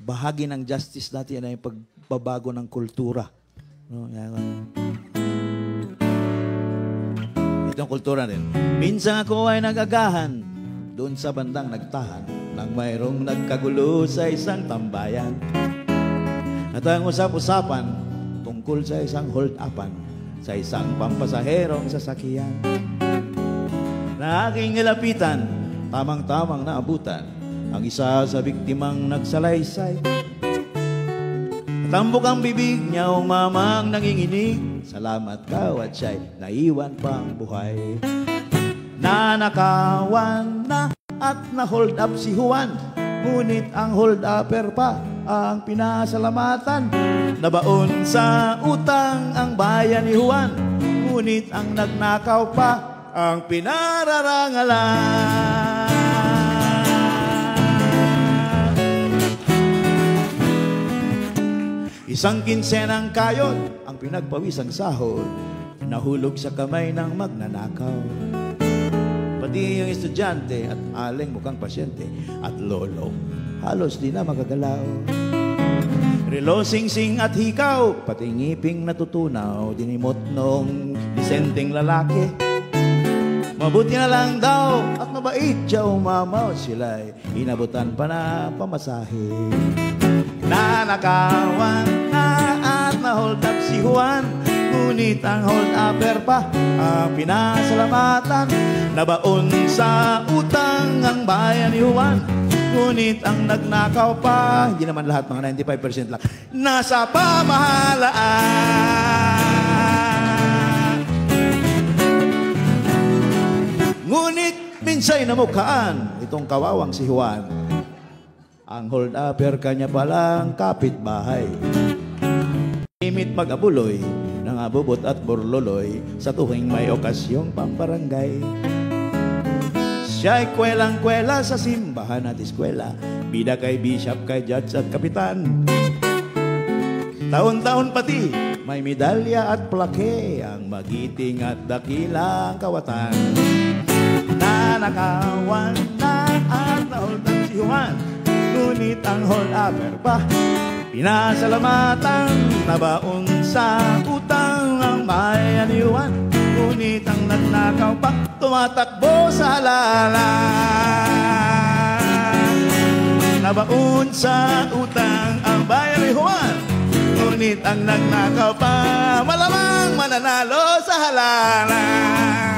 bahagi ng justice natin ay pagbabago ng kultura. No? Itong kultura rin. Minsan ako ay nagagahan doon sa bandang nagtahan nang mayroong nagkagulo sa isang tambayan. At ang usap-usapan tungkol sa isang hold-upan sa isang pampasaherong sasakyan na aking nilapitan, tamang-tamang naabutan ang isa sa biktimang nagsalaysay. Tambok ang bibig niya, umamang nanginginig, salamat ka at siya'y naiwan pang buhay. Nanakawan na at na-hold up si Juan, ngunit ang hold-upper pa ang pinasalamatan. Nabaon sa utang ang bayan ni Juan, ngunit ang nagnakaw pa ang pinararangalan. Isang kinsenang kayod ang pinagpawisang sahod, nahulog sa kamay ng magnanakaw. Pati yung estudyante at aling mukhang pasyente at lolo, halos di na makagalaw. Relo, singsing at hikaw, pati ngiping natutunaw, dinimot nung disenteng lalaki. Mabuti na lang daw at mabait siya umamaw, sila'y inabutan pa na pamasahe. Nanakawan na at na-hold up si Juan, ngunit ang hold-upper pa ang pinasalamatan. Nabaon sa utang ang bayan ni Juan, ngunit ang nagnakaw pa, hindi naman lahat, mga 95% lang, nasa pamahalaan. Ngunit minsay namukhaan itong kawawang si Juan, ang hold-upper kanya palang kapitbahay. Imit mag-abuloy ng abubot at burloloy sa tuwing may okasyong pambarangay. Siya'y kwelang-kwela sa simbahan at eskwela, bida kay bishop, kay judge at kapitan. Taon-taon pati may medalya at plake ang magiting at dakilang kawatan. Nanakawan na at na-hold up si Juan, ngunit ang hold-upper pa pinasalamatan. Nabaon sa utang ang bayan ni Juan, ngunit ang nagnakaw pa tumatakbo sa halalan. Nabaon sa utang ang bayan ni Juan, ngunit ang nagnakaw pa malamang mananalo sa halalan.